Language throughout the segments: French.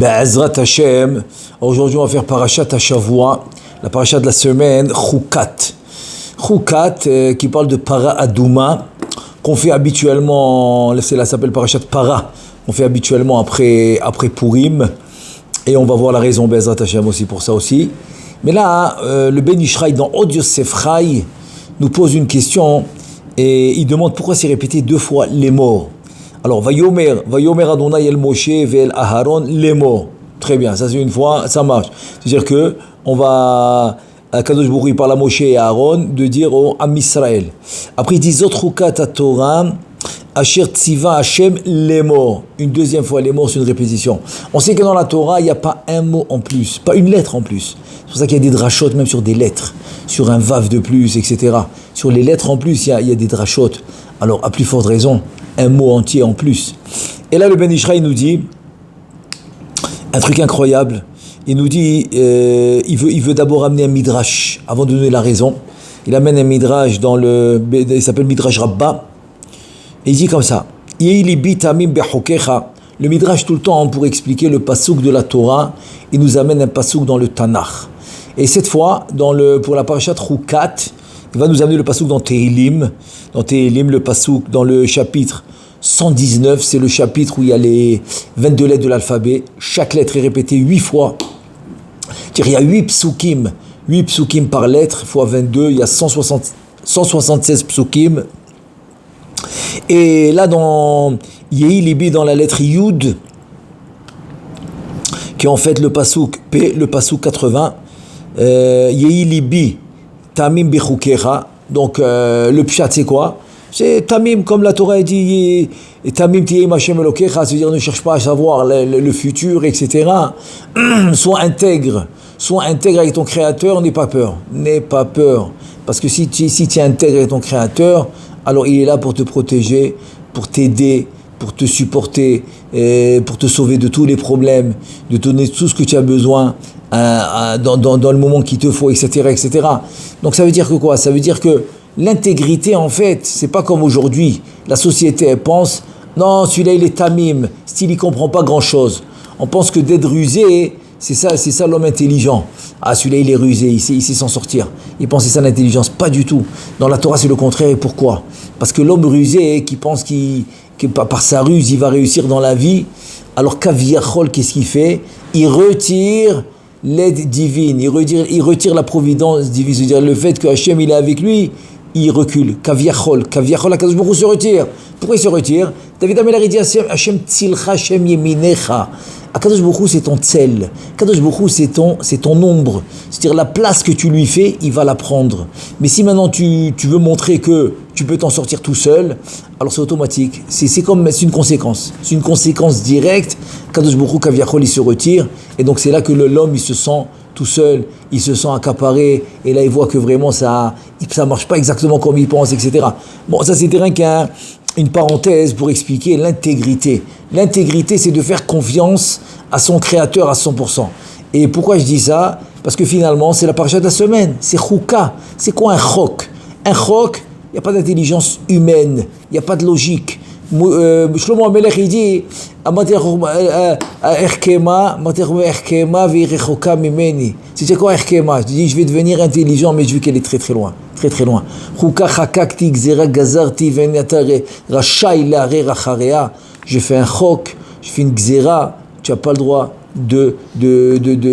Be'ezrat Hashem, aujourd'hui on va faire Parashat Hashavua, la Parashat de la semaine, Chukat. Chukat, qui parle de Para Adouma, qu'on fait habituellement, celle-là s'appelle Parashat Para, qu'on fait habituellement après Purim, et on va voir la raison Be'ezrat Hashem aussi pour ça aussi. Mais là, le Ben Ishraï dans Od Yosef Chai nous pose une question, et il demande pourquoi c'est répété deux fois les morts. Alors, Vayomer Adonai el Moshe ve'el Aharon les morts. Très bien, ça c'est une fois, ça marche. C'est-à-dire que on va, Kadosh Baruch Hu, il parle à Moshe et à Aaron de dire au Am Israël. Après, il dit Zotrukat Torah, Asher Tziva Hashem les morts. Une deuxième fois les morts, c'est une répétition. On sait que dans la Torah, il n'y a pas un mot en plus, pas une lettre en plus. C'est pour ça qu'il y a des drachotes, même sur des lettres, sur un vav de plus, etc. Sur les lettres en plus, il y a des drachotes. Alors, à plus forte raison, un mot entier en plus. Et là, le Ben Ishraï nous dit un truc incroyable. Il nous dit, il veut d'abord amener un midrash avant de donner la raison. Il amène un midrash il s'appelle Midrash Rabba. Et il dit comme ça. Le midrash tout le temps pour expliquer le pasouk de la Torah, il nous amène un pasouk dans le Tanakh. Et cette fois, pour la parashat Chukat, il va nous amener le pasouk dans Tehilim. Dans Tehilim, le pasouk dans le chapitre 119, c'est le chapitre où il y a les 22 lettres de l'alphabet. Chaque lettre est répétée 8 fois. Il y a 8 psukim par lettre, fois 22, il y a 176 psukim. Et là, dans Yehi Libi, dans la lettre Yud, qui est en fait le pasouk P, le pasouk 80, Yehi Libi, Tamim Bechukecha. Donc, le pshat, c'est quoi? C'est Tamim, comme la Torah dit, Tamim Tiyei Hashem Elokecha, c'est-à-dire ne cherche pas à savoir le futur, etc. Sois intègre avec ton Créateur, n'aie pas peur. Parce que si tu es intègre avec ton Créateur, alors il est là pour te protéger, pour t'aider, pour te supporter, pour te sauver de tous les problèmes, de te donner tout ce que tu as besoin dans le moment qu'il te faut, etc., etc. Donc ça veut dire que quoi? Ça veut dire que l'intégrité, en fait, c'est pas comme aujourd'hui. La société, elle pense, non, celui-là, il est tamim, style, il comprend pas grand-chose. On pense que d'être rusé, c'est ça l'homme intelligent. Ah, celui-là, il est rusé, il sait s'en sortir. Il pense que c'est ça l'intelligence. Pas du tout. Dans la Torah, c'est le contraire. Et pourquoi? Parce que l'homme rusé, qui pense que par sa ruse, il va réussir dans la vie, alors Kaviachol, qu'est-ce qu'il fait? Il retire l'aide divine, il retire la providence divine. C'est-à-dire le fait que Hachem, il est avec lui, il recule. Kaviachol, Akadosh Baruch Hu se retire. Pourquoi il se retire? David Amelach dit Hachem tzilcha, Hachem yeminecha. Akadosh Baruch Hu, c'est ton tsel. Akadosh Baruch Hu, c'est ton ombre. C'est-à-dire la place que tu lui fais, il va la prendre. Mais si maintenant tu veux montrer que tu peux t'en sortir tout seul, alors c'est automatique. C'est une conséquence. C'est une conséquence directe. Akadosh Baruch Hu, Kaviachol, il se retire. Et donc c'est là que l'homme, il se sent tout seul, il se sent accaparé, et là il voit que vraiment ça marche pas exactement comme il pense, etc. Bon, ça c'était rien qu'une parenthèse pour expliquer l'intégrité. L'intégrité, c'est de faire confiance à son créateur à 100%. Et pourquoi je dis ça? Parce que finalement, c'est la parasha de la semaine, c'est Chuka. C'est quoi un chok? Un chok, il n'y a pas d'intelligence humaine, il n'y a pas de logique. Shlomo Amelech, il dit c'est quoi Erkema? Je dis, je vais devenir intelligent, mais je veux qu'elle est très très loin. Très très loin. J'ai fait un chok, je fais une gzera, tu n'as pas le droit de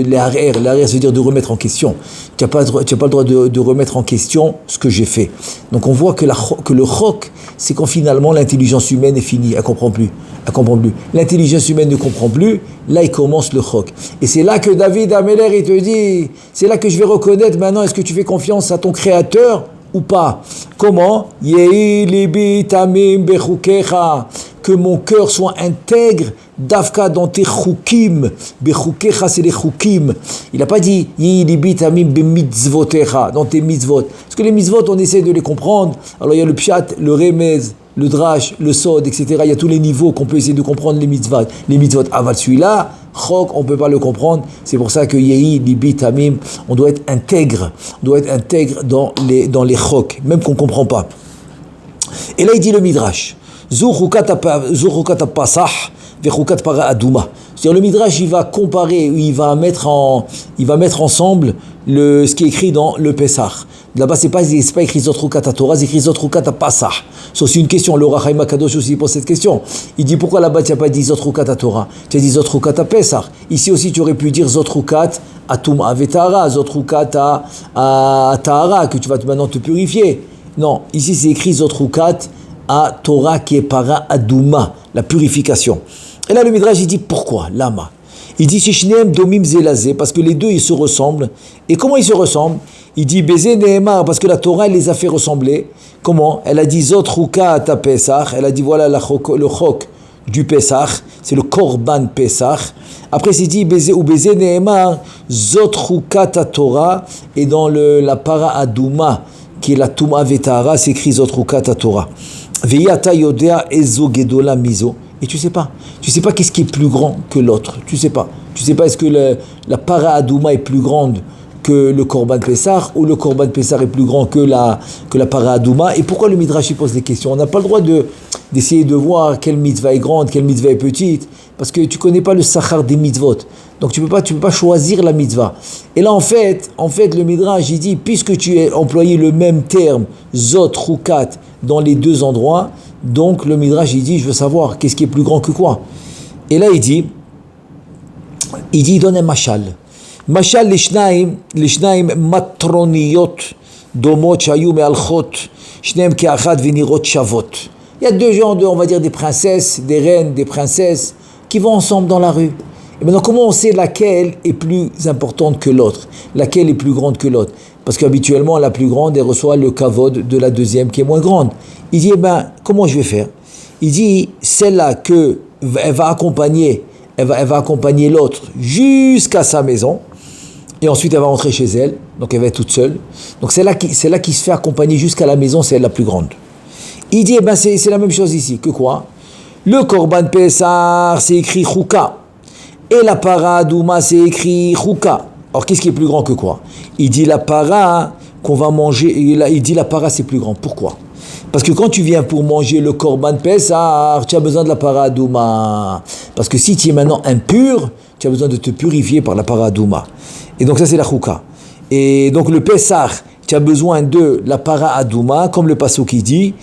l'arrière. L'arrière, ça veut dire de remettre en question. Tu n'as pas le droit de remettre en question ce que j'ai fait. Donc on voit que le chok, c'est quand finalement l'intelligence humaine est finie, elle comprend plus. L'intelligence humaine ne comprend plus, là il commence le chok. Et c'est là que David Amelach, il te dit, c'est là que je vais reconnaître maintenant, est-ce que tu fais confiance à ton créateur ou pas? Comment? Yehi libi tamim bechukecha, que mon cœur soit intègre, Dafka dans tes chukim, bechukecha c'est les chukim. Il n'a pas dit Yehi libi tamim bemitzvotecha, dans tes mitzvot. Parce que les mitzvot, on essaie de les comprendre. Alors il y a le pshat, le remez, le drash, le sod, etc. Il y a tous les niveaux qu'on peut essayer de comprendre les mitzvot. Aval celui-là, chok, on ne peut pas le comprendre. C'est pour ça que Yehi, Libi, Tamim, on doit être intègre. On doit être intègre dans les chok, même qu'on ne comprend pas. Et là, il dit le midrash. Zu chukat pasach, ve chukat para adouma. C'est-à-dire le Midrash, il va comparer, il va mettre ensemble ce qui est écrit dans le Pessah. Là-bas, c'est pas écrit Zotrukat à Torah, c'est écrit Zotrukat à Passah. C'est aussi une question. Le Rav Chaim Kadosh aussi pose cette question. Il dit pourquoi là-bas tu n'as pas dit Zotrukat à Torah, tu as dit Zotrukat à Pessah. Ici aussi, tu aurais pu dire Zotrukat à Touma Vetara, Zotrukat à Tahara, que tu vas maintenant te purifier. Non, ici c'est écrit Zotrukat à Torah qui est para Adouma, la purification. Et là, le Midrash, il dit pourquoi Lama. Il dit Shishneem Domim Zelazé, parce que les deux ils se ressemblent. Et comment ils se ressemblent? Il dit Bézé Nehemar, parce que la Torah elle les a fait ressembler. Comment? Elle a dit Zotrukat à Pesach, elle a dit voilà le chok du Pesach, c'est le Korban Pesach. Après c'est dit Bézé ou Bézé Nehemar, Zotrukat à Torah, et dans la para Adouma, qui est la Touma Vetara, c'est écrit Zotrukat à Torah. Veyata Yodea Ezo Gedola Mizo. Et tu sais pas qu'est-ce qui est plus grand que l'autre. Tu sais pas est-ce que la para Adouma est plus grande que le Korban Pessah, ou le Korban Pessah est plus grand que la para Adouma. Et pourquoi le Midrash pose des questions? On n'a pas le droit d'essayer de voir quelle mitzvah est grande, quelle mitzvah est petite, parce que tu connais pas le sachar des mitzvot. Donc tu peux pas choisir la mitzvah. Et là en fait le Midrash il dit, puisque tu as employé le même terme Zot Rukat dans les deux endroits, donc le Midrash il dit, je veux savoir qu'est-ce qui est plus grand que quoi. Et là il donne un mashal. Mashal l'ishnaim matroniyot domot shayu me'alchot shneim ke'achad venirot shavot. Il y a deux genres on va dire des princesses, des reines, des princesses qui vont ensemble dans la rue. Et maintenant, comment on sait laquelle est plus importante que l'autre? Laquelle est plus grande que l'autre? Parce qu'habituellement, la plus grande, elle reçoit le kavod de la deuxième qui est moins grande. Il dit, comment je vais faire? Il dit, celle-là elle va accompagner l'autre jusqu'à sa maison, et ensuite elle va rentrer chez elle, donc elle va être toute seule. Donc celle-là qui se fait accompagner jusqu'à la maison, c'est elle la plus grande. Il dit, c'est la même chose ici, que quoi? Le Korban Pessah, c'est écrit Chouka. Et la para Adouma, c'est écrit Chouka. Alors, qu'est-ce qui est plus grand que quoi? Il dit la para qu'on va manger, il dit la para c'est plus grand. Pourquoi? Parce que quand tu viens pour manger le Korban Pessah, tu as besoin de la para Adouma. Parce que si tu es maintenant impur, tu as besoin de te purifier par la para Adouma. Et donc ça c'est la Chouka. Et donc le Pessah, tu as besoin de la para Adouma, comme le pasuk qui dit,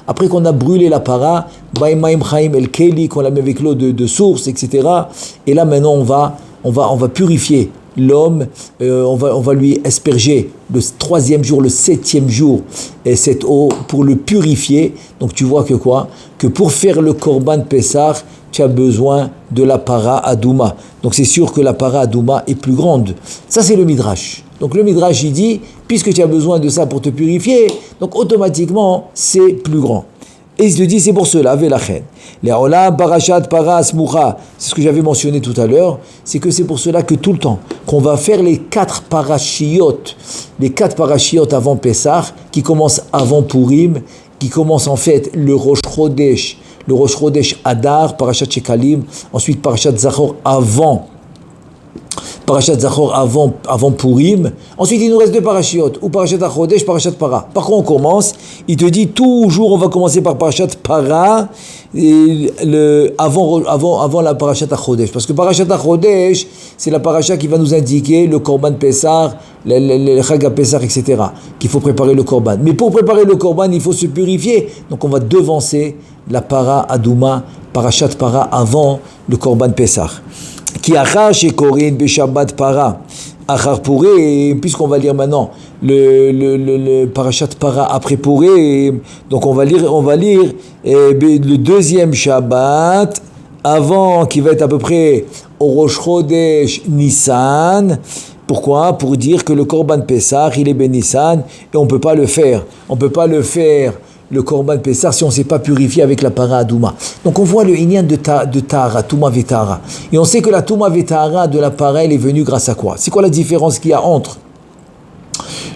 après qu'on a brûlé la para, qu'on l'a mis avec l'eau de source, etc. Et là maintenant on va purifier l'homme, on va lui asperger le 3e jour, le 7e jour, et cette eau pour le purifier. Donc tu vois que pour faire le Korban Pessah, tu as besoin de la para Adouma. Donc c'est sûr que la para Adouma est plus grande. Ça c'est le Midrash. Donc le Midrash il dit, puisque tu as besoin de ça pour te purifier, donc automatiquement c'est plus grand. Et il te dit, c'est pour cela, Velachen. Le'olam parashat para asmucha, c'est ce que j'avais mentionné tout à l'heure, c'est que c'est pour cela que tout le temps, qu'on va faire les 4 parashiot avant Pessah, qui commencent avant Purim, qui commencent en fait le Rosh Chodesh Adar, Parashat Shekalim, ensuite Parashat Zachor avant Purim. Ensuite, il nous reste 2 parashiot, ou Parashat Chodesh, Parashat Para. Par contre, on commence, il te dit toujours, on va commencer par Parashat Para, avant la Parashat Chodesh. Parce que Parashat Chodesh, c'est la parasha qui va nous indiquer le Korban Pessah, le Chag Pessah, etc. Qu'il faut préparer le Korban. Mais pour préparer le Korban, il faut se purifier. Donc, on va devancer la Para Adouma, Parashat Para, avant le Korban Pessah. Qui achar shekorin beshabbat para achar Purim, puisqu'on va lire maintenant le parashat para après Purim, donc on va lire le 2e Shabbat avant, qui va être à peu près au Rosh Chodesh Nissan. Pourquoi? Pour dire que le Korban Pessah il est ben Nissan, et on peut pas le faire le Korban Pessah si on ne s'est pas purifié avec la para Adouma. Donc on voit le inyan de Tahara, Touma Vetara. Et on sait que la Touma Vetara de la para, elle est venue grâce à quoi? C'est quoi la différence qu'il y a entre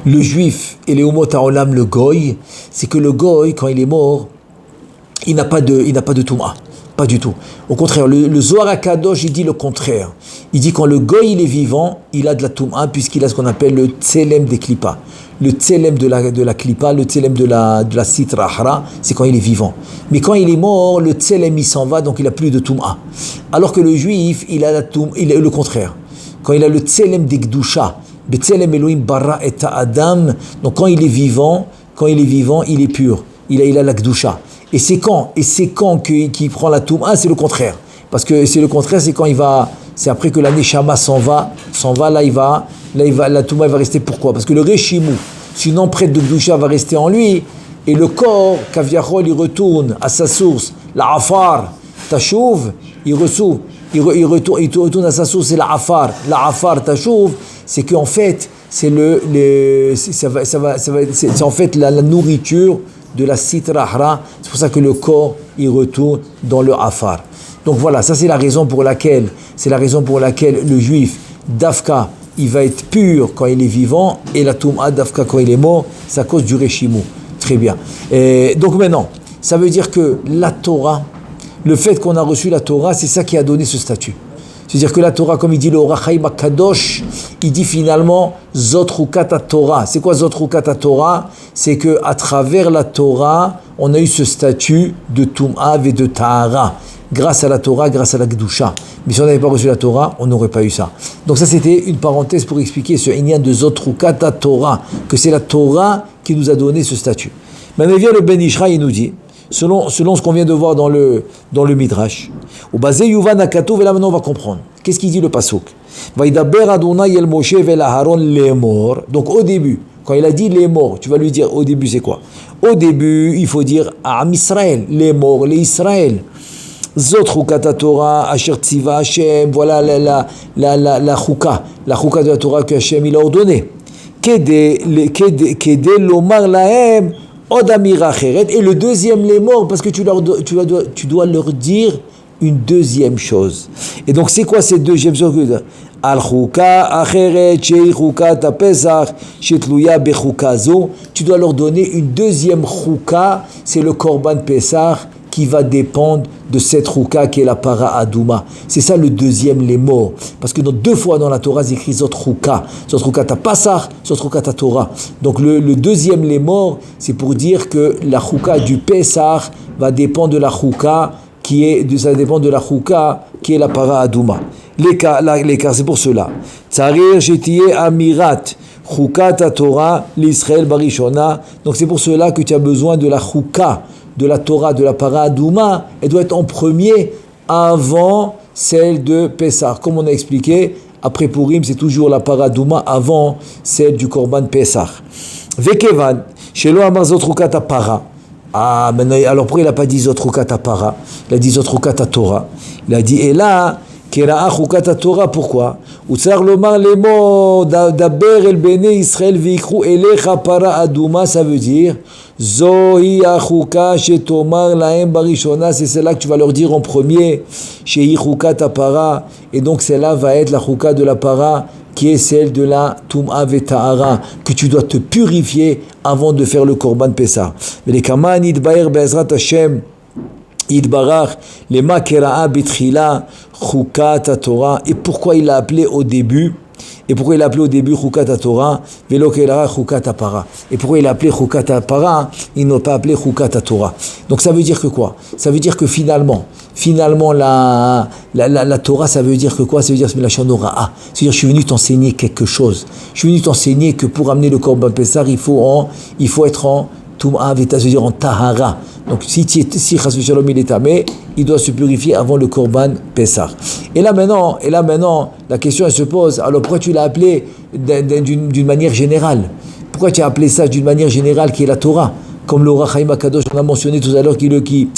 le juif et les Umot HaOlam, le goy? C'est que le goy, quand il est mort, il n'a pas de Touma. Pas du tout. Au contraire, le Zohar HaKadosh, il dit le contraire. Il dit quand le goy il est vivant, il a de la toum'a puisqu'il a ce qu'on appelle le tselem des klippas. Le tselem de la klippa, le tselem de la sitra ahra, c'est quand il est vivant. Mais quand il est mort, le tselem il s'en va, donc il a plus de toum'a. Alors que le juif, il a le contraire. Quand il a le tselem des gdusha, betselem Elohim bara et adam, donc quand il est vivant, il est pur. Il a la gdusha. Et c'est quand qu'il prend la toum'a, c'est le contraire. Parce que c'est le contraire, c'est quand il va, c'est après que la neshama s'en va, la touma va rester. Pourquoi? Parce que le reshimou, si une empreinte de gdusha va rester en lui, et le corps, kaviachol, il retourne à sa source, la afar, tachouv, il retourne à sa source, c'est la afar, tachouv, c'est qu'en fait, c'est en fait la nourriture de la sitra ahra, c'est pour ça que le corps, il retourne dans le afar. Donc voilà, ça c'est la raison pour laquelle le juif, Dafka, il va être pur quand il est vivant, et la Toum'a Dafka quand il est mort, c'est à cause du Reshimou. Très bien. Et donc maintenant, ça veut dire que la Torah, le fait qu'on a reçu la Torah, c'est ça qui a donné ce statut. C'est-à-dire que la Torah, comme il dit le Orach Chaim Kadosh, il dit finalement Zot Chukat Torah. C'est quoi Zot Chukat Torah? C'est que à travers la Torah, on a eu ce statut de Toum'a et de Tahara. Grâce à la Torah, grâce à la Kedusha. Mais si on n'avait pas reçu la Torah, on n'aurait pas eu ça. Donc ça, c'était une parenthèse pour expliquer ce inyan de Zot Chukat Torah, que c'est la Torah qui nous a donné ce statut. Maintenant, vient le Ben Ishra, il nous dit, selon ce qu'on vient de voir dans le Midrash, au basé Yuvan Akatov, et là maintenant on va comprendre. Qu'est-ce qu'il dit le pasuk? Vaidaber Adonai el Moshe vel Aharon lemor. Donc au début, quand il a dit les morts, tu vas lui dire au début c'est quoi? Au début, il faut dire Am Israël, les morts, les Israël. Zot Chukat Torah, Asher Tziva Hashem, voilà la chouka de la Torah que Hashem il a ordonné. Kede lomar lahem od amira acheret. Et le deuxième les morts, parce que tu dois leur dire une deuxième chose. Et donc c'est quoi cette deuxième chose? Al chouka acheret shei chouka ta pesach shetluya bechouka zo. Tu dois leur donner une deuxième chouka, c'est le korban pesach qui va dépendre de cette chouka qui est la para adouma. C'est ça le deuxième les morts. Parce que deux fois dans la Torah, c'est écrit Zot chouka ta pasach, Zot chouka ta Torah. Donc le deuxième les morts, c'est pour dire que la chouka du pesach va dépendre de la chouka qui est la para adouma. L'écart, c'est pour cela. Tsarir shetiye amirat chouka ta Torah l'Israël barishona. Donc c'est pour cela que tu as besoin de la chouka de la Torah, de la para adouma, elle doit être en premier avant celle de Pessah. Comme on a expliqué, après Purim, c'est toujours la para adouma avant celle du Korban Pessah. Vekevan, shelo amar zot chukat para. Ah, maintenant, alors pourquoi il n'a pas dit zot chukat para? Il a dit zot chukat Torah. Il a dit, et là, Kera'a chukat Torah, pourquoi? Utsar lomar lemo daber el bene Israël veikru elecha para adouma, ça veut dire Zohi achuka shetomar lahem barishona, c'est celle-là que tu vas leur dire en premier, Shehi chukat para, et donc celle-là va être la chuka de la para, qui est celle de la Tum'a Veta'ara, que tu dois te purifier avant de faire le Korban Pessah. Mais les Kaman Yidbaer Be'ezrat Hashem Yidbarach, les Makera'a B'tchila Chukat Torah. Et pourquoi il l'a appelé au début? Et pourquoi il a appelé au début Chukat Torah, Velo Kelara Chukat Para? Et pourquoi il a appelé Chukat Para, il n'a pas appelé Chukat Torah? Donc ça veut dire que quoi? Ça veut dire que finalement la Torah, ça veut dire que quoi? Ça veut dire que la Shanora'a. C'est-à-dire je suis venu t'enseigner quelque chose. Je suis venu t'enseigner que pour amener le Korban Pessah, il faut être en Tum'a Veta, c'est-à-dire en Tahara. Donc si Chas V'Shalom il est tamé, il doit se purifier avant le Korban Pessah. Et là maintenant, la question elle se pose, alors pourquoi tu l'as appelé d'une manière générale? Pourquoi tu as appelé ça d'une manière générale qui est la Torah? Comme l'Orach Chaim Kadosh, on a mentionné tout à l'heure qui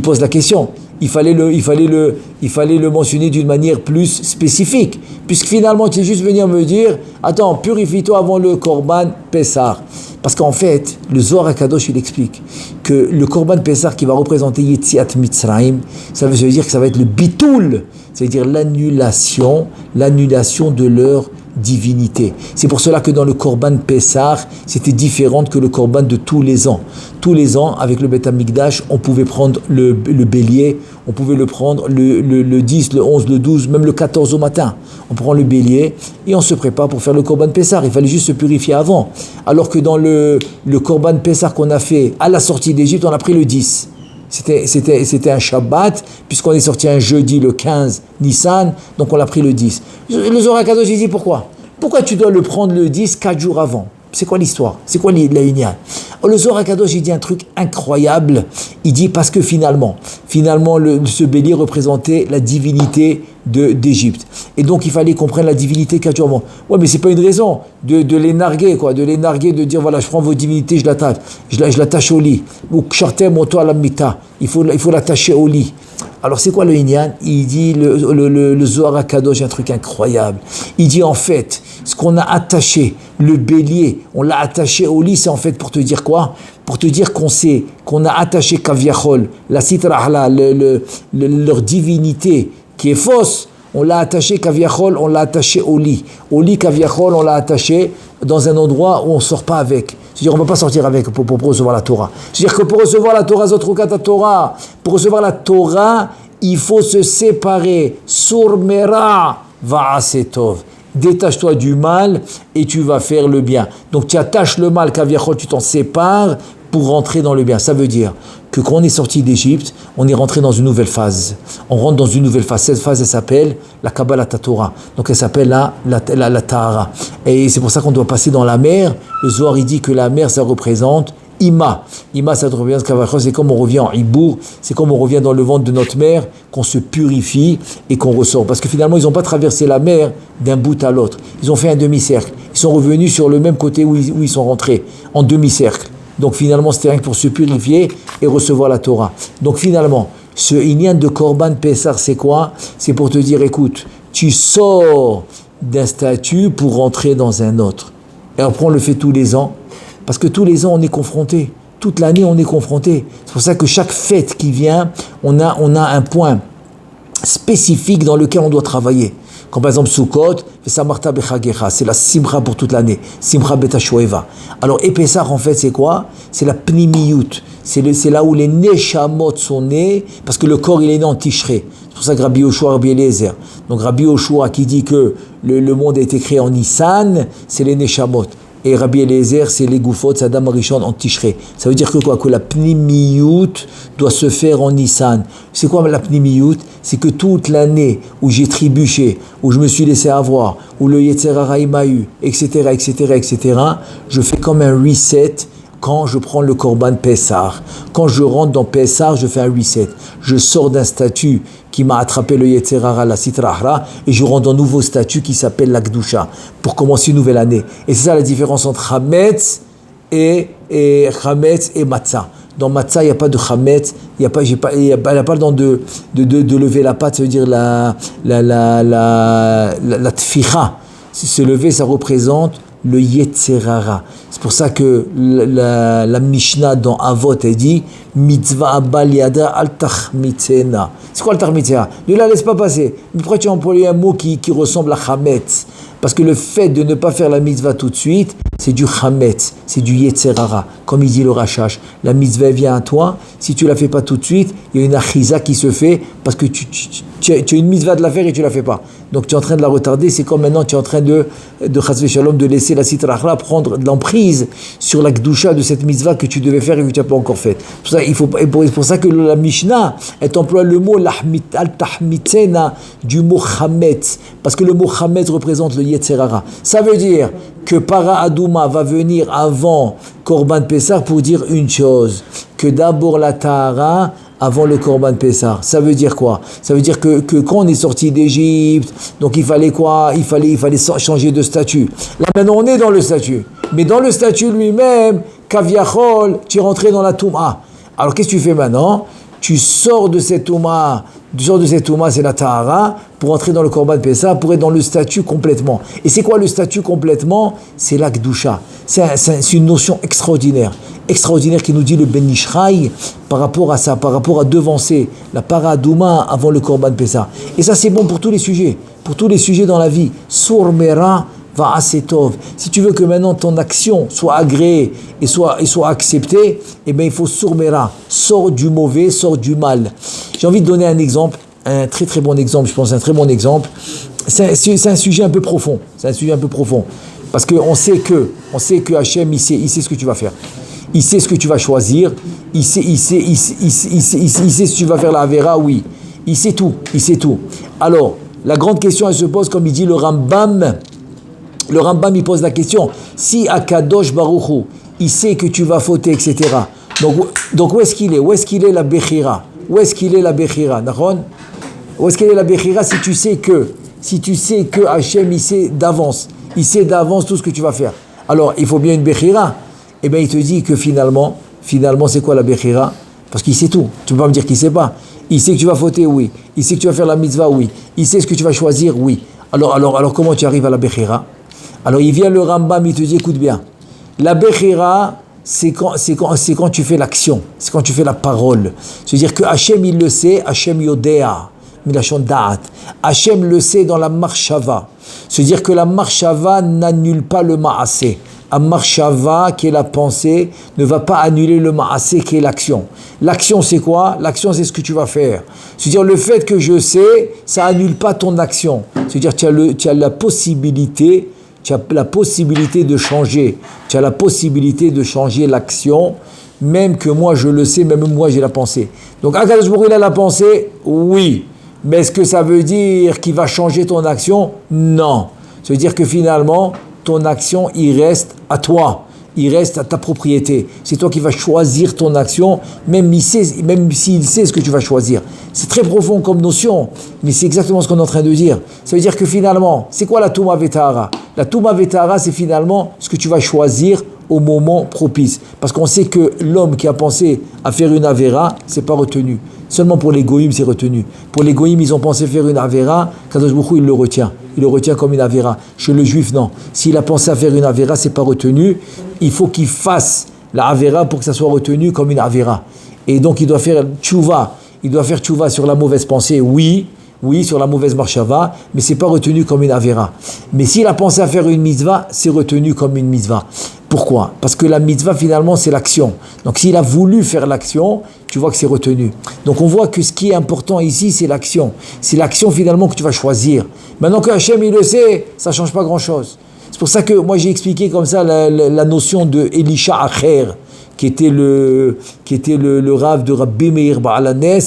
pose la question. Il fallait le mentionner d'une manière plus spécifique. Puisque finalement, tu es juste venu me dire, attends, purifie-toi avant le Korban Pessah. Parce qu'en fait, le Zohar HaKadosh, il explique que le Korban Pessah qui va représenter Yetziat Mitzrayim, ça veut dire que ça va être le bitoul, c'est-à-dire l'annulation de leur divinité. C'est pour cela que dans le Korban Pessah, c'était différent que le Korban de tous les ans. Tous les ans, avec le Beth Amikdash, on pouvait prendre le bélier, on pouvait le prendre le 10, le 11, le 12, même le 14 au matin. On prend le bélier et on se prépare pour faire le Korban Pessah. Il fallait juste se purifier avant. Alors que dans le Korban Pessah qu'on a fait à la sortie d'Égypte, on a pris le 10. C'était un Shabbat, puisqu'on est sorti un jeudi le 15 Nissan, donc on l'a pris le 10. Le Zohar HaKadosh, il dit pourquoi ? Pourquoi tu dois le prendre le 10, 4 jours avant ? C'est quoi l'histoire ? C'est quoi la Inyan ? Le Zohar HaKadosh, il dit un truc incroyable. Il dit parce que finalement ce bélier représentait la divinité d'Égypte. Et donc il fallait qu'on prenne la divinité 4 jours avant. Ouais, mais c'est pas une raison de les narguer, quoi, de dire voilà, je prends vos divinités, je l'attache au lit. Ou kshortem oto ala mita. Il faut l'attacher au lit. Alors c'est quoi le Inyan ? Il dit le Zohar HaKadosh, un truc incroyable. Il dit en fait, ce qu'on a attaché, le bélier, on l'a attaché au lit, c'est en fait pour te dire quoi ? Pour te dire qu'on a attaché Kaviachol, la Sitrahla, leur divinité qui est fausse, on l'a attaché Kaviachol, on l'a attaché au lit. Au lit Kaviachol, on l'a attaché dans un endroit où on ne sort pas avec. C'est-à-dire on ne peut pas sortir avec pour recevoir la Torah. C'est-à-dire que pour recevoir la Torah, pour recevoir la Torah, il faut se séparer. Surmera va'asetov. Détache-toi du mal et tu vas faire le bien. Donc tu attaches le mal, Kaviachol, tu t'en sépares pour rentrer dans le bien. Ça veut dire que quand on est sorti d'Égypte, on est rentré dans une nouvelle phase. On rentre dans une nouvelle phase. Cette phase, elle s'appelle la Kabbalat Torah. Donc elle s'appelle la Tahara. Et c'est pour ça qu'on doit passer dans la mer. Le Zohar, il dit que la mer, ça représente Ima. Ima, ça représente Kavachos. C'est comme on revient en Ibour. C'est comme on revient dans le ventre de notre mère, qu'on se purifie et qu'on ressort. Parce que finalement, ils n'ont pas traversé la mer d'un bout à l'autre. Ils ont fait un demi-cercle. Ils sont revenus sur le même côté où ils sont rentrés, en demi-cercle. Donc finalement, c'était rien que pour se purifier et recevoir la Torah. Donc finalement, ce Inyan de Korban Pessah, c'est quoi ? C'est pour te dire, écoute, tu sors d'un statut pour rentrer dans un autre. Et après, on le fait tous les ans, parce que tous les ans, on est confronté. Toute l'année, on est confronté. C'est pour ça que chaque fête qui vient, on a un point spécifique dans lequel on doit travailler. Comme par exemple Sukkot, c'est la Simcha pour toute l'année, Simcha Betashoeva. Alors, et Pessah, en fait, c'est quoi ? C'est la Pnimiyut. C'est là où les Neshamot sont nés, parce que le corps, il est né en Tishré. C'est pour ça que Rabbi Yoshua, Rabbi Eliezer. Donc, Rabbi Yoshua qui dit que le monde a été créé en Nissan, c'est les Neshamot. Et Rabbi Eliezer, c'est les Goufot, c'est Adam Arishon en Tishré. Ça veut dire que quoi ? Que la Pnimiyut doit se faire en Nissan. C'est quoi la Pnimiyut ? C'est que toute l'année où j'ai trébuché, où je me suis laissé avoir, où le Yetzer Hara m'a eu, etc., je fais comme un reset quand je prends le Korban Pessah. Quand je rentre dans Pessah, je fais un reset. Je sors d'un statut qui m'a attrapé le Yetzer Hara, la Sitra Achra, et je rentre dans un nouveau statut qui s'appelle la Kedusha, pour commencer une nouvelle année. Et c'est ça la différence entre Chametz et Matzah. Dans Matzah, il n'y a pas de Chametz, il n'y a pas de lever la patte, ça veut dire la Tficha. Se lever, ça représente le Yetzer Hara. C'est pour ça que la Mishnah dans Avot, elle dit Mitzvah abal yada al tachmitzena. C'est quoi le tachmitzena ? Ne la laisse pas passer. Mais pourquoi tu as employé un mot qui ressemble à Chametz ? Parce que le fait de ne pas faire la mitzvah tout de suite, c'est du Chametz, c'est du Yetzer Hara. Comme il dit le Rashash, la mitzvah vient à toi, si tu ne la fais pas tout de suite, il y a une achiza qui se fait parce que tu as une mitzvah de la faire et tu ne la fais pas. Donc tu es en train de la retarder, c'est comme maintenant tu es en train de Chas v'Shalom, de laisser la Sitra Achra prendre de l'emprise sur la Kedusha de cette mitzvah que tu devais faire et que tu n'as pas encore faite. C'est pour ça que la Mishnah, elle emploie le mot al-tahmitzena du mot Chametz, parce que le mot Chametz représente le Yetzer Hara. Ça veut dire que Para Adouma va venir avant Korban Pessah pour dire une chose, que d'abord la Tahara avant le Korban Pessah. Ça veut dire quoi ? Ça veut dire que quand on est sorti d'Égypte, donc il fallait quoi ? Il fallait changer de statut. Là maintenant on est dans le statut. Mais dans le statut lui-même, Kaviachol, tu es rentré dans la Touma. Alors qu'est-ce que tu fais maintenant ? Tu sors de cette Touma, c'est la Tahara, pour entrer dans le Korban Pessah, pour être dans le statut complètement. Et c'est quoi le statut complètement ? C'est la Kedusha. C'est une notion extraordinaire qui nous dit le Ben Ishraï par rapport à ça, par rapport à devancer la Paradouma avant le Korban Pessah. Et ça c'est bon pour tous les sujets dans la vie. Surmera va assez tov. Si tu veux que maintenant ton action soit agréée et soit acceptée, eh bien il faut sourmera, sors du mauvais, sors du mal. J'ai envie de donner un exemple, un très très bon exemple, je pense un très bon exemple. C'est un sujet un peu profond, parce qu'on sait que Hachem, il sait ce que tu vas faire. Il sait ce que tu vas choisir, il sait si tu vas faire la Avera, oui. Il sait tout. Alors, la grande question, elle se pose, comme il dit le Rambam, il pose la question, si Akadosh Baruch Hu, il sait que tu vas fauter, etc. Donc où est-ce qu'il est? Où est-ce qu'il est la Bechira? Où est-ce qu'il est la Bechira? Où est-ce qu'il est la Bechira si tu sais que Hachem, il sait d'avance tout ce que tu vas faire. Alors, il faut bien une Bechira. Eh bien, il te dit que finalement, c'est quoi la Bechira? Parce qu'il sait tout. Tu ne peux pas me dire qu'il ne sait pas. Il sait que tu vas fauter, oui. Il sait que tu vas faire la mitzvah, oui. Il sait ce que tu vas choisir, oui. Alors comment tu arrives à la Bechira? Alors, il vient le Rambam, il te dit, écoute bien. La Bechira, c'est quand tu fais l'action. C'est quand tu fais la parole. C'est-à-dire que Hachem, il le sait. Hachem Yodea. Milachon Da'at. Hachem le sait dans la marshava. C'est-à-dire que la marshava n'annule pas le ma'aseh. Un marshava, qui est la pensée, ne va pas annuler le ma'aseh, qui est l'action. L'action, c'est quoi? L'action, c'est ce que tu vas faire. C'est-à-dire, le fait que je sais, ça annule pas ton action. C'est-à-dire, tu as la possibilité de changer. Tu as la possibilité de changer l'action, même que moi, je le sais, même moi, j'ai la pensée. Donc, Akadosh Baruch Hu, il a la pensée, oui. Mais est-ce que ça veut dire qu'il va changer ton action? Non. Ça veut dire que finalement, ton action, il reste à toi. Il reste à ta propriété. C'est toi qui vas choisir ton action, même s'il sait ce que tu vas choisir. C'est très profond comme notion, mais c'est exactement ce qu'on est en train de dire. Ça veut dire que finalement, c'est quoi la Touma Vetahara? La Touma Vetahara, c'est finalement ce que tu vas choisir au moment propice. Parce qu'on sait que l'homme qui a pensé à faire une Avera, c'est pas retenu. Seulement pour les Goïm, c'est retenu. Pour les Goïm, ils ont pensé faire une Avera, Kadosh Baruch Hu, il le retient. Il le retient comme une Avera. Chez le Juif, non. S'il a pensé à faire une Avera, c'est pas retenu. Il faut qu'il fasse la Avera pour que ça soit retenu comme une Avera. Et donc, il doit faire tchouva. Il doit faire tchouva sur la mauvaise pensée, oui, sur la mauvaise marshava, mais c'est pas retenu comme une Avera. Mais s'il a pensé à faire une mitzvah, c'est retenu comme une mitzvah. Pourquoi? Parce que la mitzvah, finalement, c'est l'action. Donc, s'il a voulu faire l'action, tu vois que c'est retenu. Donc, on voit que ce qui est important ici, c'est l'action. C'est l'action, finalement, que tu vas choisir. Maintenant que Hachem, il le sait, ça ne change pas grand-chose. C'est pour ça que moi, j'ai expliqué comme ça la notion de Elisha Acher, qui était le rave de Rabbi Meir Baalanes,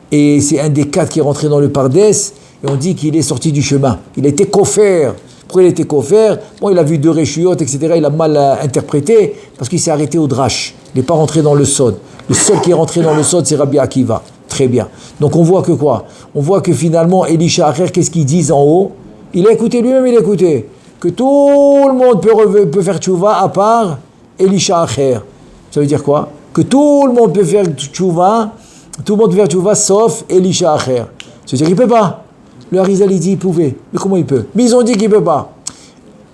et c'est un des 4 qui est rentré dans le Pardès, et on dit qu'il est sorti du chemin. Il a été kofer. Pourquoi il était kofer? Bon, il a vu 2 réchuyot, etc. Il a mal interprété, parce qu'il s'est arrêté au drash. Il n'est pas rentré dans le sod. Le seul qui est rentré dans le sod, c'est Rabbi Akiva. Très bien. Donc on voit que quoi? On voit que finalement, Elisha Acher, qu'est-ce qu'ils disent en haut? Il a écouté lui-même, il a écouté. Que tout le monde peut faire tchouva à part Elisha Acher. Ça veut dire quoi? Que tout le monde peut faire tchouva, sauf Elisha Acher. Ça veut dire qu'il ne peut pas. Le Harizal, il dit il pouvait. Mais comment il peut? Mais ils ont dit qu'il ne peut pas.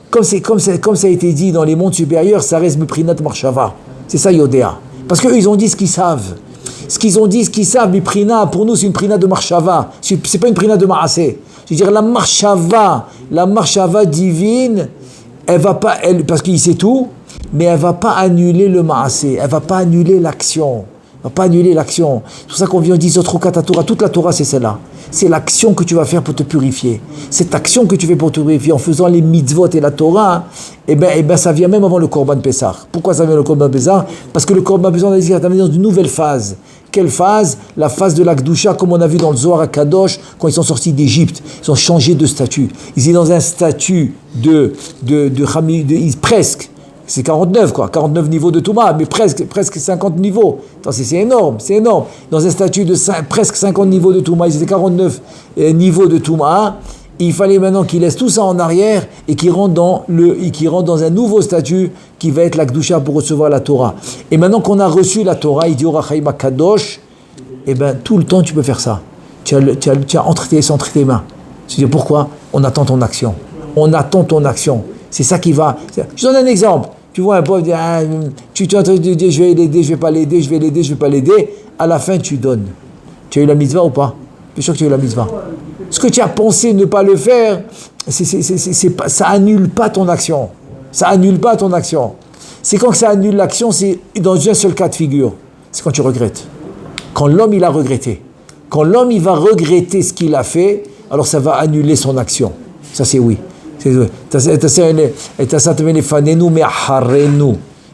Comme ça a été dit dans les mondes supérieurs, ça reste Miprinat Marshava. C'est ça Yodéa. Parce qu'eux, ils ont dit ce qu'ils savent. Ce qu'ils savent, Miprina, pour nous, c'est une Prina de Marshava. C'est pas une Prina de Maaseh. C'est-à-dire la Marshava divine, elle va pas, parce qu'il sait tout, mais elle va pas annuler le Maaseh. Elle va pas annuler l'action. Elle va pas annuler l'action. C'est pour ça qu'on vient, on dit Zotrokat Torah. Toute la Torah, c'est celle-là. C'est l'action que tu vas faire pour te purifier. Cette action que tu fais pour te purifier en faisant les mitzvot et la Torah, eh ben, ça vient même avant le Korban Pessah. Pourquoi ça vient le Korban Pessah? Parce que le Korban Pessah, on a dit qu'il est dans une nouvelle phase. Quelle phase? La phase de la Kedusha, comme on a vu dans le Zohar à Kadosh, quand ils sont sortis d'Égypte. Ils ont changé de statut. Ils étaient dans un statut presque. C'est 49, quoi. 49 niveaux de Touma, mais presque 50 niveaux. C'est énorme. Dans un statut de presque 50 niveaux de Touma, ils étaient 49 niveaux de Touma. Il fallait maintenant qu'ils laissent tout ça en arrière et qu'ils rentrent dans un nouveau statut qui va être la Kedusha pour recevoir la Torah. Et maintenant qu'on a reçu la Torah, il dit Orachaim Kadosh, et ben tout le temps tu peux faire ça. Tu as entre tes mains. C'est-à-dire pourquoi? On attend ton action. C'est ça qui va. Je donne un exemple. Tu vois un pauvre dire, tu es en train de dire, je vais l'aider, je vais pas l'aider. À la fin, tu donnes. Tu as eu la mitzvah ou pas? Je suis sûr que tu as eu la mitzvah. Ce que tu as pensé ne pas le faire, ça annule pas ton action. Ça annule pas ton action. C'est quand ça annule l'action, c'est dans un seul cas de figure. C'est quand tu regrettes. Quand l'homme, il a regretté. Quand l'homme, il va regretter ce qu'il a fait, alors ça va annuler son action. Ça, c'est oui.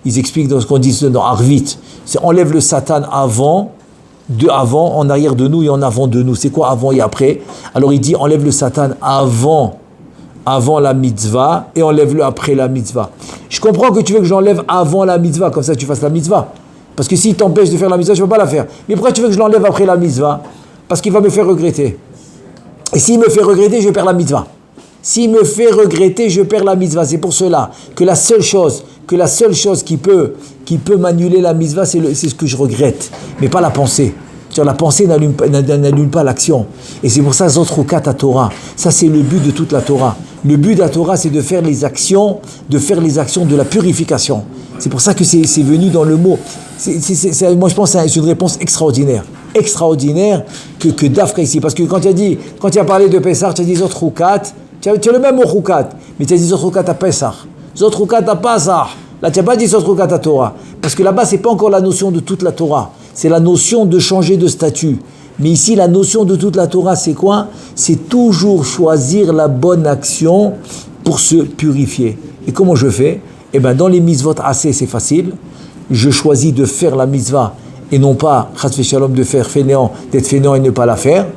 Ils expliquent dans ce qu'on dit dans Arvit. C'est enlève le Satan avant, en arrière de nous et en avant de nous. C'est quoi avant et après? Alors il dit enlève le Satan avant la mitzvah et enlève-le après la mitzvah. Je comprends que tu veux que j'enlève avant la mitzvah, comme ça tu fasses la mitzvah. Parce que s'il t'empêche de faire la mitzvah, je ne peux pas la faire. Mais pourquoi tu veux que je l'enlève après la mitzvah? Parce qu'il va me faire regretter. Et s'il me fait regretter, je perds la mitzvah. S'il me fait regretter, je perds la mitzvah. C'est pour cela que la seule chose qui peut m'annuler la mitzvah, c'est ce que je regrette, mais pas la pensée. La pensée n'annule pas l'action. Et c'est pour ça, Zotrukat à Torah. Ça, c'est le but de toute la Torah. Le but de la Torah, c'est de faire les actions de la purification. C'est pour ça que c'est venu dans le mot. Moi, je pense que c'est une réponse extraordinaire que Dafka ici. Parce que quand tu as parlé de Pessah, tu as dit Zotrukat. Tu as le même mot Rukat, mais tu as dit Zotrukat à Pessah. Zotrukat à Pessah. Là, tu n'as pas dit Zotrukat à Torah. Parce que là-bas, ce n'est pas encore la notion de toute la Torah. C'est la notion de changer de statut. Mais ici, la notion de toute la Torah, c'est quoi? C'est toujours choisir la bonne action pour se purifier. Et comment je fais? Eh bien, dans les mitzvot assez, c'est facile. Je choisis de faire la mitzvah et non pas, chas v'shalom, d'être fainéant et ne pas la faire.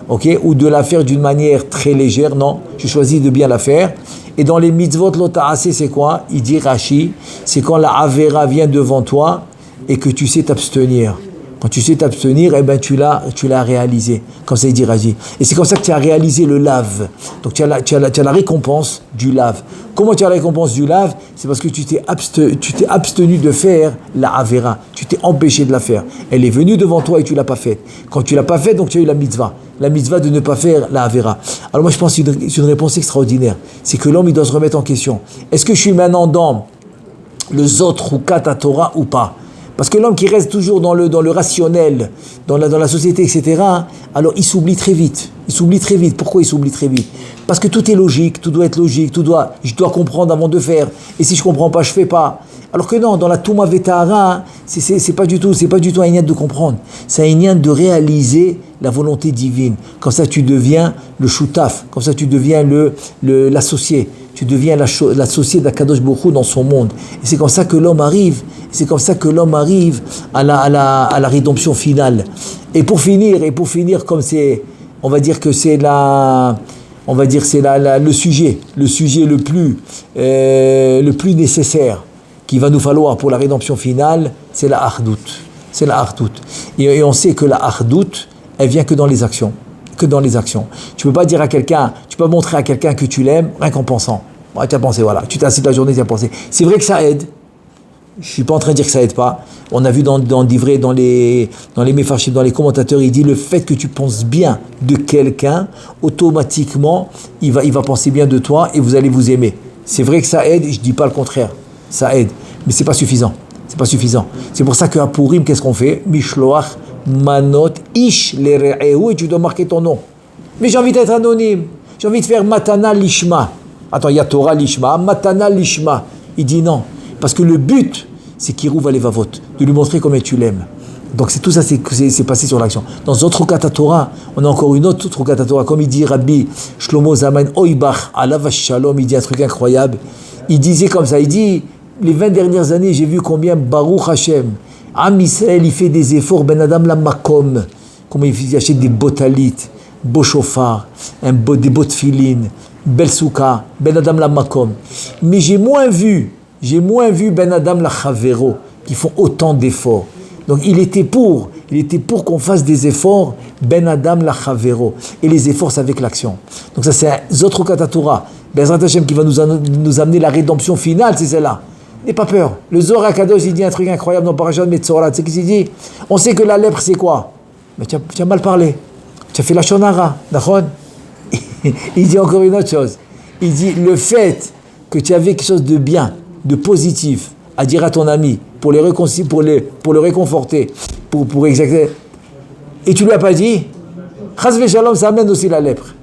Okay? Ou de la faire d'une manière très légère, non, je choisis de bien la faire. Et dans les mitzvot lota'aseh, c'est quoi? Il dit Rashi, c'est quand la avera vient devant toi et que tu sais t'abstenir. Quand tu sais t'abstenir, eh ben tu l'as réalisé. Comme ça il dit Rashi. Et c'est comme ça que tu as réalisé le lave. Donc tu as la récompense du lave. Comment tu as la récompense du lave? C'est parce que tu t'es abstenu de faire la avera. Tu t'es empêché de la faire. Elle est venue devant toi et tu l'as pas faite. Quand tu l'as pas faite, donc tu as eu la mitzvah. La mitzvah de ne pas faire la avera. Alors moi je pense que c'est une réponse extraordinaire. C'est que l'homme il doit se remettre en question. Est-ce que je suis maintenant dans le Zotrukat à Torah ou pas? Parce que l'homme qui reste toujours dans le rationnel, dans la société, etc., alors il s'oublie très vite. Pourquoi il s'oublie très vite? Parce que tout est logique, tout doit être logique, je dois comprendre avant de faire. Et si je ne comprends pas, je ne fais pas. Alors que non, dans la Touma Vetahara, c'est pas du tout un ignat de comprendre. C'est un ignat de réaliser la volonté divine. Comme ça, tu deviens le choutaf. Comme ça, tu deviens l'associé. Tu deviens l'associé d'Akadosh Baruch Hu dans son monde. Et c'est comme ça que l'homme arrive. À la rédemption finale. Et pour finir, comme c'est, on va dire que c'est le sujet le plus nécessaire qu'il va nous falloir pour la rédemption finale, c'est la Achdout. Et on sait que la Achdout, elle vient que dans les actions. Tu peux pas dire à quelqu'un, tu peux montrer à quelqu'un que tu l'aimes, rien qu'en pensant. Ouais, tu as pensé, voilà. Tu t'es assis de la journée, tu as pensé. C'est vrai que ça aide. Je suis pas en train de dire que ça aide pas. On a vu dans les Mefarshim, dans les commentateurs, il dit le fait que tu penses bien de quelqu'un, automatiquement, il va penser bien de toi et vous allez vous aimer. C'est vrai que ça aide, je dis pas le contraire. Ça aide, mais c'est pas suffisant. C'est pour ça qu'à Purim, qu'est-ce qu'on fait? Mishloach manot ish lere'ehu, et tu dois marquer ton nom. Mais j'ai envie d'être anonyme. J'ai envie de faire matana lishma. Attends, il y a Torah lishma, matana lishma. Il dit non, parce que le but, c'est Kiruv Alevavot, de lui montrer combien tu l'aimes. Donc tout ça, c'est passé sur l'action. Dans d'autres Torah, on a encore une autre Torah, comme il dit Rabbi Shlomo Zaman Oibach, Alav Shalom, il dit un truc incroyable. Il disait comme ça, il dit, les 20 dernières années, j'ai vu combien Baruch Hashem, Am Israël, il fait des efforts, Ben Adam la Makom, comment il achète des botalites, beau chauffard, des beaux tefilines, bel souka, Ben Adam la Makom. Mais j'ai moins vu Ben Adam la Chavero, qui font autant d'efforts. Donc il était pour qu'on fasse des efforts, Ben Adam la Chavero. Et les efforts, c'est avec l'action. Donc ça, c'est un Zotrukat Torah. Bezrat Hashem qui va nous amener la rédemption finale, c'est celle-là. N'aie pas peur. Le Zohar HaKadosh, il dit un truc incroyable dans Parashat Metzora. Tu sais qu'est-ce qu'il dit? On sait que la lèpre, c'est quoi? Mais tu as mal parlé. Tu as fait la shonara. D'accord? Il dit encore une autre chose. Il dit le fait que tu avais quelque chose de bien, de positif à dire à ton ami pour le réconforter, pour exacter, et tu lui as pas dit, chas v'shalom, ça amène aussi la lèpre.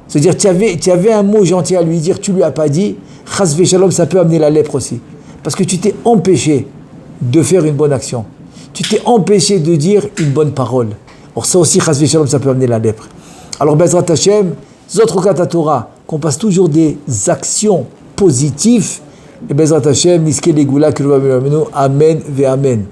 C'est-à-dire, tu avais un mot gentil à lui dire, tu lui as pas dit, chas v'shalom, ça peut amener la lèpre aussi. Parce que tu t'es empêché de faire une bonne action. Tu t'es empêché de dire une bonne parole. Or ça aussi, chas v'shalom, ça peut amener la lèpre. Alors, Bezrat Hashem, Zot Rokat Torah, qu'on passe toujours des actions positives, et Bezrat Hashem, Niske Legula, Amen ve Amen.